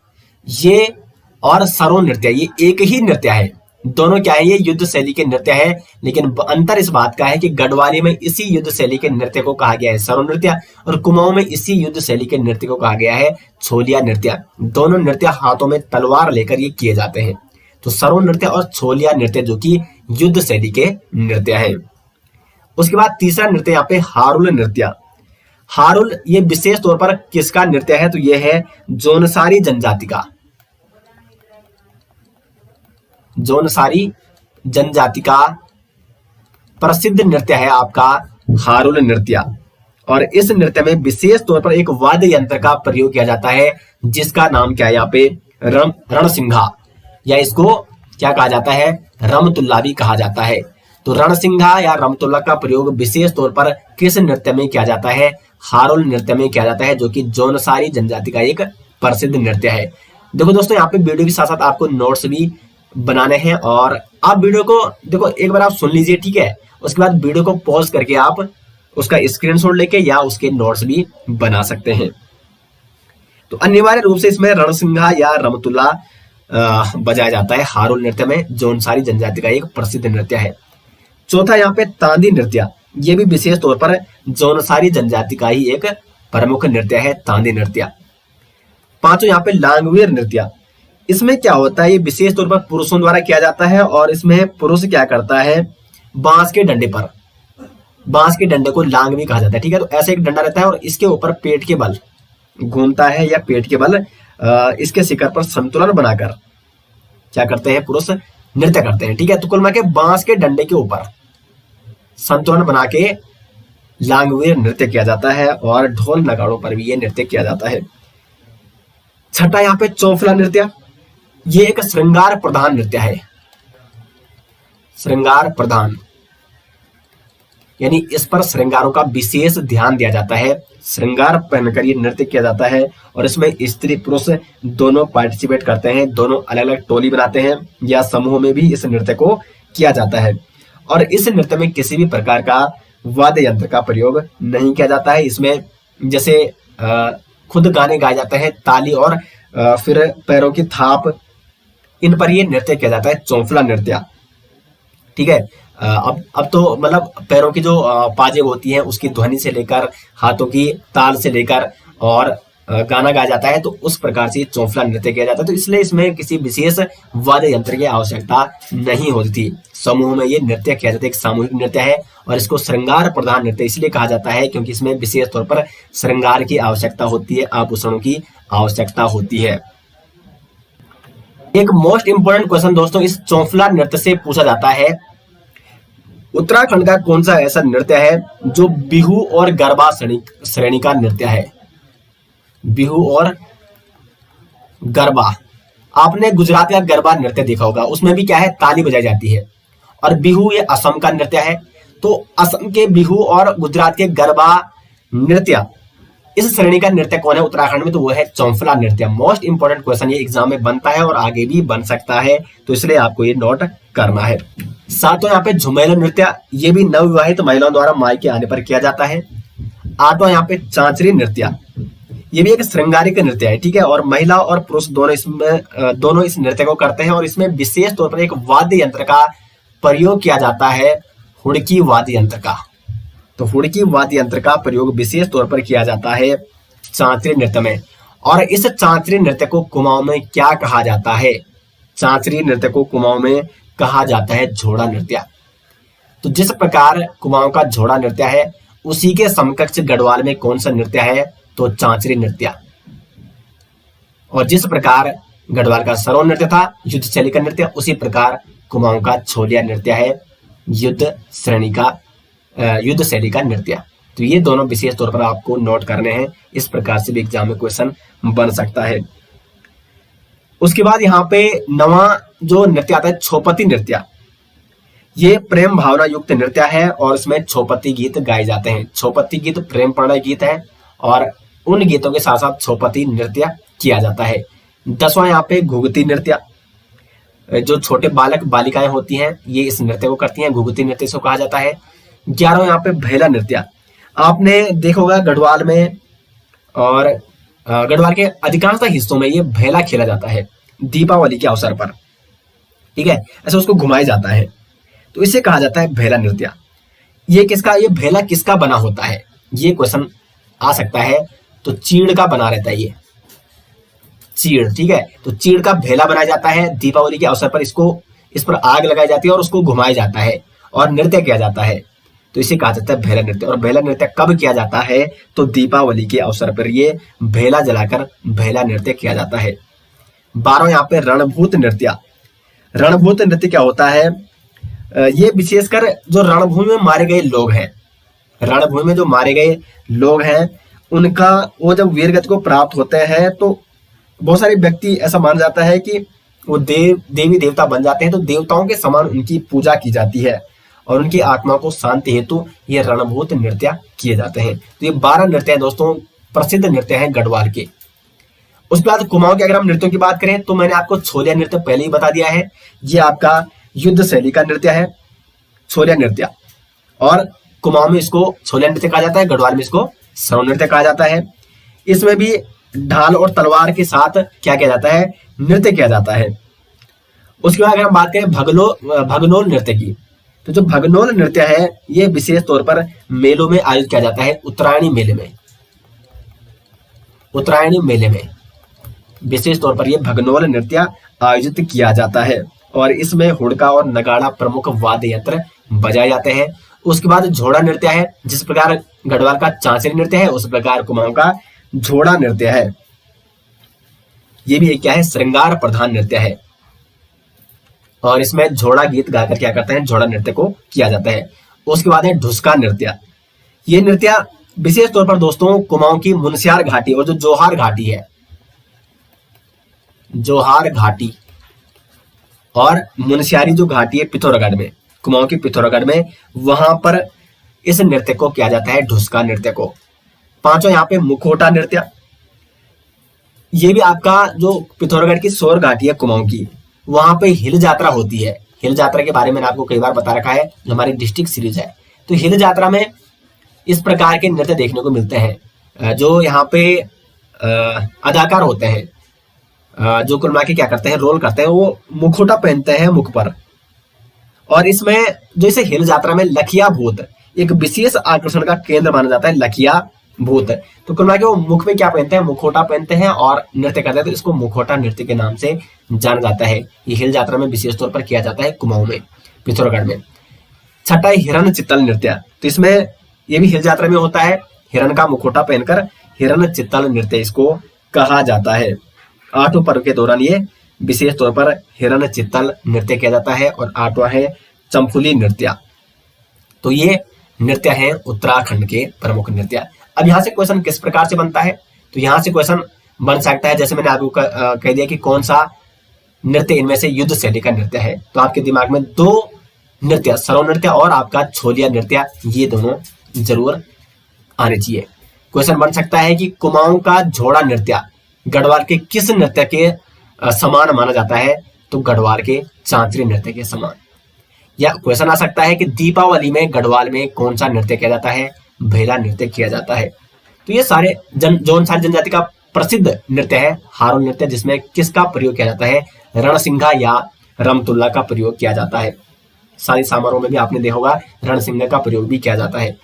ये और सरों नृत्य ये एक ही नृत्य है, दोनों क्या है, ये युद्ध शैली के नृत्य है। लेकिन अंतर इस बात का है कि गढ़वाली में इसी युद्ध शैली के नृत्य को कहा गया है सरों नृत्य, और कुमाऊं में इसी युद्ध शैली के नृत्य को कहा गया है छोलिया नृत्य। दोनों नृत्य हाथों में तलवार लेकर ये किए जाते हैं। तो सरों नृत्य और छोलिया नृत्य जो कि युद्ध शैली के नृत्य है। उसके बाद तीसरा नृत्य यहाँ पे हारुल नृत्य। हारुल ये विशेष तौर पर किसका नृत्य है, तो ये है जोनसारी जनजाति का, जोनसारी जनजाति का प्रसिद्ध नृत्य है आपका हारुल नृत्य। और इस नृत्य में विशेष तौर पर एक वाद्य यंत्र का प्रयोग किया जाता है, जिसका नाम क्या है यहाँ पे, रणसिंघा, या इसको क्या कहा जाता है, रमतुल्ला भी कहा जाता है। तो रणसिंघा या रमतुल्ला का प्रयोग विशेष तौर पर किस नृत्य में किया जाता है, हारुल नृत्य में किया जाता है, जो कि जोनसारी जनजाति का एक प्रसिद्ध नृत्य है। देखो दोस्तों, यहाँ पे वीडियो के साथ साथ आपको नोट्स भी बनाने हैं, और आप वीडियो को देखो एक बार आप सुन लीजिए, ठीक है। उसके बाद वीडियो को पॉज करके आप उसका स्क्रीनशॉट लेके या उसके नोट्स भी बना सकते हैं। तो अनिवार्य रूप से इसमें रणसिंघा या रमतुल्ला बजाया जाता है हारुल नृत्य में, जोनसारी जनजाति का एक प्रसिद्ध नृत्य है। चौथा यहाँ पे तांदी नृत्य, ये भी विशेष तौर पर जोनसारी जनजाति का ही एक प्रमुख नृत्य है, तांदी नृत्य। पांचों यहाँ पे लांगवीर नृत्य। इसमें क्या होता है, ये विशेष तौर पर पुरुषों द्वारा किया जाता है, और इसमें पुरुष क्या करता है, बांस के डंडे पर, बांस के डंडे को लांग भी कहा जाता है, ठीक है। तो ऐसे एक डंडा रहता है और इसके ऊपर पेट के बल घूमता है, या पेट के बल इसके शिखर पर संतुलन बनाकर क्या करते हैं, पुरुष नृत्य करते हैं, ठीक है। तो कुल मिला के बांस के डंडे के ऊपर संतुलन बना के लांगवीर नृत्य किया जाता है, और ढोल नगाड़ों पर भी ये नृत्य किया जाता है। छठा यहाँ पे चौफला नृत्य, ये एक श्रृंगार प्रधान नृत्य है, श्रृंगार प्रधान, यानी इस पर श्रृंगारों का विशेष ध्यान दिया जाता है, श्रृंगार पहनकर ये नृत्य किया जाता है। और इसमें स्त्री पुरुष दोनों पार्टिसिपेट करते हैं, दोनों अलग अलग टोली बनाते हैं, या समूह में भी इस नृत्य को किया जाता है। और इस नृत्य में किसी भी प्रकार का वाद्य यंत्र का प्रयोग नहीं किया जाता है। इसमें जैसे खुद गाने गाए जाते हैं, ताली और फिर पैरों की थाप, इन पर ये नृत्य किया जाता है, चौफला नृत्य, ठीक है। अब तो मतलब पैरों की जो पाजेब होती हैं उसकी ध्वनि से लेकर हाथों की ताल से लेकर और गाना गाया जाता है, तो उस प्रकार से चौफला नृत्य किया जाता है। तो इसलिए इसमें किसी विशेष वाद्य यंत्र की आवश्यकता नहीं होती थी। समूह में ये नृत्य किया जाता है, एक सामूहिक नृत्य है, और इसको श्रृंगार प्रधान नृत्य इसलिए कहा जाता है क्योंकि इसमें विशेष तौर पर श्रृंगार की आवश्यकता होती है, आभूषणों की आवश्यकता होती है। एक मोस्ट इंपोर्टेंट क्वेश्चन दोस्तों इस चौफला नृत्य से पूछा जाता है, उत्तराखंड का कौन सा ऐसा नृत्य है जो बिहू और गरबा श्रेणी का नृत्य है? बिहू और गरबा। आपने गुजरात का गरबा नृत्य देखा होगा, उसमें भी क्या है, ताली बजाई जाती है। और बिहू ये असम का नृत्य है। तो असम के बिहू और गुजरात के गरबा नृत्य, इस श्रेणी का नृत्य कौन है उत्तराखंड में? तो वो है चौफला नृत्य। मोस्ट इंपोर्टेंट क्वेश्चन ये एग्जाम में बनता है और आगे भी बन सकता है, तो इसलिए आपको ये नोट करना है। सातवां यहाँ पे झुमेला नृत्य, ये भी नवविवाहित महिलाओं द्वारा मायके आने पर किया जाता है। आठवां यहाँ पे चांचरी नृत्य, ये भी एक श्रृंगारिक नृत्य है, ठीक है। और महिला और पुरुष दोनों इस नृत्य को करते हैं और इसमें विशेष तौर पर एक वाद्य यंत्र का प्रयोग किया जाता है, हुड़की वाद्य यंत्र का। तो हुड़की वाद्य यंत्र का प्रयोग विशेष तौर पर किया जाता है चांचरी नृत्य में। और इस चांचरी नृत्य को कुमाऊं में क्या कहा जाता है? चांचरी नृत्य को कुमाऊं में कहा जाता है झोड़ा नृत्य। तो जिस प्रकार कुमाऊं का झोड़ा नृत्य है, उसी के समकक्ष गढ़वाल में कौन सा नृत्य है? तो चांचरी नृत्य। और जिस प्रकार गढ़वाल का सरोन नृत्य था युद्ध शैली का नृत्य, उसी प्रकार कुमाऊं का छोलिया नृत्य है युद्ध शैली का नृत्य। तो ये दोनों विशेष तौर पर आपको नोट करने हैं, इस प्रकार से भी एग्जाम में क्वेश्चन बन सकता है। उसके बाद यहाँ पे नवा जो नृत्य आता है छौपती नृत्य, ये प्रेम भावना युक्त नृत्य है और इसमें छौपती गीत गाए जाते हैं। छौपती गीत प्रेम प्रणय गीत है और उन गीतों के साथ साथ छौपती नृत्य किया जाता है। 10वां यहाँ पे घुघती नृत्य, जो छोटे बालक बालिकाएं होती हैं ये इस नृत्य को करती हैं, घुघती नृत्य इसको कहा जाता है। 11वां यहाँ पे भेला नृत्य, आपने देखा होगा गढ़वाल में और गढ़वाल के अधिकांश हिस्सों में ये भेला खेला जाता है दीपावली के अवसर पर, ठीक है। ऐसे उसको घुमाया जाता है, तो इसे कहा जाता है भेला नृत्य। ये भेला किसका बना होता है, ये क्वेश्चन आ सकता है। तो चीड़ का बना रहता है ये चीड़, ठीक है। तो चीड़ का भेला बनाया जाता है दीपावली के अवसर पर, इस पर आग लगाई जाती है और उसको घुमाया जाता है और नृत्य किया जाता है, तो इसे कहा जाता है भेला नृत्य। और भेला नृत्य कब किया जाता है? तो दीपावली के अवसर पर ये भेला जलाकर भेला नृत्य किया जाता है। 12वां यहाँ पे रणभूत नृत्य। रणभूत नृत्य क्या होता है? ये विशेषकर जो रणभूमि में मारे गए लोग हैं, रणभूमि में जो मारे गए लोग हैं उनका वो जब वीरगति को प्राप्त होते हैं तो बहुत सारे व्यक्ति ऐसा माना जाता है कि वो देवी देवता बन जाते हैं, तो देवताओं के समान उनकी पूजा की जाती है और उनकी आत्मा को शांति हेतु ये रणभूत नृत्य किए जाते हैं। तो ये 12 नृत्य हैं दोस्तों, प्रसिद्ध नृत्य हैं गढ़वाल के। उसके बाद कुमाऊं के अगर हम नृत्यों की बात करें तो मैंने आपको छोलिया नृत्य पहले ही बता दिया है, ये आपका युद्ध शैली का नृत्य है छोलिया नृत्य। और कुमाऊं में इसको छोलिया नृत्य कहा जाता है, गढ़वाल में इसको सरोन नृत्य कहा जाता है। इसमें भी ढाल और तलवार के साथ क्या किया जाता है? नृत्य किया जाता है। उसके बाद अगर हम बात करें भगनोल नृत्य की, तो जो भगनोल नृत्य है ये विशेष तौर पर मेलों में आयोजित किया जाता है। उत्तरायणी मेले में विशेष तौर पर यह भगनोल नृत्य आयोजित किया जाता है और इसमें हुड़का और नगाड़ा प्रमुख वाद्य यंत्र बजाए जाते हैं। उसके बाद झोड़ा नृत्य है, जिस प्रकार गढ़वाल का चांचरी नृत्य है उस प्रकार कुमाऊं का झोड़ा नृत्य है। ये भी क्या है? श्रृंगार प्रधान नृत्य है और इसमें झोड़ा गीत गाकर क्या करते हैं? झोड़ा नृत्य को किया जाता है। उसके बाद है ढुसका नृत्य। ये नृत्य विशेष तौर पर दोस्तों कुमाऊं की मुनस्यार घाटी और जो जोहार घाटी है, जोहार घाटी और मुनस्यारी जो घाटी है पिथौरागढ़ में, कुमाऊं की पिथौरागढ़ में, वहां पर इस नृत्य को किया जाता है ढुसका नृत्य को। 5वां यहाँ पे मुखोटा नृत्य, ये भी आपका जो पिथौरागढ़ की सोर घाटी है कुमाऊं की, वहां पे हिल यात्रा होती है। हिल यात्रा के बारे में आपको कई बार बता रखा है, जो हमारी डिस्ट्रिक्ट सीरीज है। तो हिल यात्रा में इस प्रकार के नृत्य देखने को मिलते हैं। जो यहाँ पे अदाकार होते हैं, जो कुल मिला के क्या करते हैं? रोल करते हैं, वो मुखोटा पहनते हैं मुख पर। और इसमें जो इसे हिल यात्रा में लखिया भूत एक विशेष आकर्षण का केंद्र माना जाता है, लखिया भूत। तो कुल मिला के वो मुख में क्या पहनते हैं? मुखोटा पहनते हैं और नृत्य करते हैं, तो इसको मुखोटा नृत्य के नाम से जाना जाता है। ये हिल यात्रा में विशेष तौर पर किया जाता है कुमाऊं में, पिथौरागढ़ में। 6वां हिरण चित्तल नृत्य, तो इसमें ये भी हिल यात्रा में होता है, हिरण का मुखोटा पहनकर हिरण चित्तल नृत्य इसको कहा जाता है। 8वें पर्व के दौरान ये विशेष तौर पर हिरण चित्तल नृत्य किया जाता है। और 8वां है चंफुली नृत्य। तो ये नृत्य है उत्तराखंड के प्रमुख नृत्य। अब यहाँ से क्वेश्चन किस प्रकार से बनता है, तो यहाँ से क्वेश्चन बन सकता है, जैसे मैंने आपको कह दिया कि कौन सा नृत्य इनमें से युद्ध शैली का नृत्य है, तो आपके दिमाग में दो नृत्य, सरव नृत्य और आपका छोलिया नृत्य, ये दोनों जरूर आने चाहिए। क्वेश्चन बन सकता है कि कुमाऊं का झोड़ा नृत्य गढ़वाल के किस नृत्य के समान माना जाता है, तो गढ़वाल के चांचरी नृत्य के समान। या क्वेश्चन आ सकता है कि दीपावली में गढ़वाल में कौन सा नृत्य किया जाता है, भेला नृत्य किया जाता है। तो ये सारे जौन सारी जनजाति का प्रसिद्ध नृत्य है हारो नृत्य, जिसमें किसका प्रयोग किया जाता है, रणसिंघा या रमतुल्ला का प्रयोग किया जाता है। सारी समारोह में भी आपने देखा होगा रणसिंघा का प्रयोग भी किया जाता है।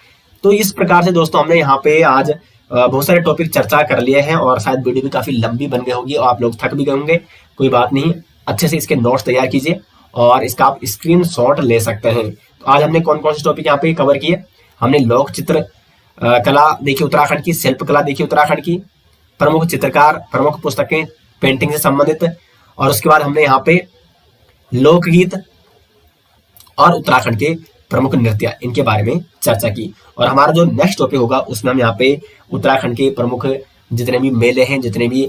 तो इस प्रकार से दोस्तों हमने यहाँ पे आज बहुत सारे टॉपिक चर्चा कर लिए हैं और शायद वीडियो भी काफी लंबी बन गई होगी और आप लोग थक भी गए होंगे। कोई बात नहीं, अच्छे से इसके नोट्स तैयार कीजिए और इसका आप स्क्रीनशॉट ले सकते हैं। तो आज हमने कौन कौन से टॉपिक यहाँ पे कवर किए, हमने लोक चित्र कला देखी उत्तराखंड की, शिल्प कला देखी उत्तराखंड की, प्रमुख चित्रकार, प्रमुख पुस्तकें पेंटिंग से संबंधित, और उसके बाद हमने यहाँ पे लोकगीत और उत्तराखंड के प्रमुख नृत्य, इनके बारे में चर्चा की। और हमारा जो नेक्स्ट टॉपिक होगा उसमें हम यहाँ पे उत्तराखंड के प्रमुख जितने भी मेले हैं, जितने भी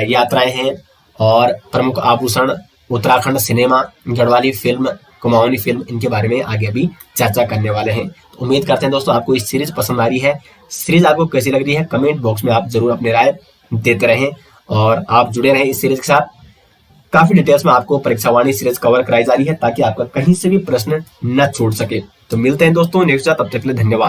यात्राएं हैं और प्रमुख आभूषण, Uttarakhand cinema, Garhwali film, Kumaoni film, इनके बारे में आगे अभी चर्चा करने वाले हैं। तो उम्मीद करते हैं दोस्तों आपको इस सीरीज पसंद आ रही है। सीरीज आपको कैसी लग रही है कमेंट बॉक्स में आप जरूर अपनी राय देते रहें और आप जुड़े रहें इस सीरीज के साथ। काफी डिटेल्स में आपको परीक्षावाणी सीरीज कवर कराई जा रही है ताकि आपका कहीं से भी प्रश्न न छूट सके। तो मिलते हैं दोस्तों नेक्स्ट, तब तक के लिए धन्यवाद।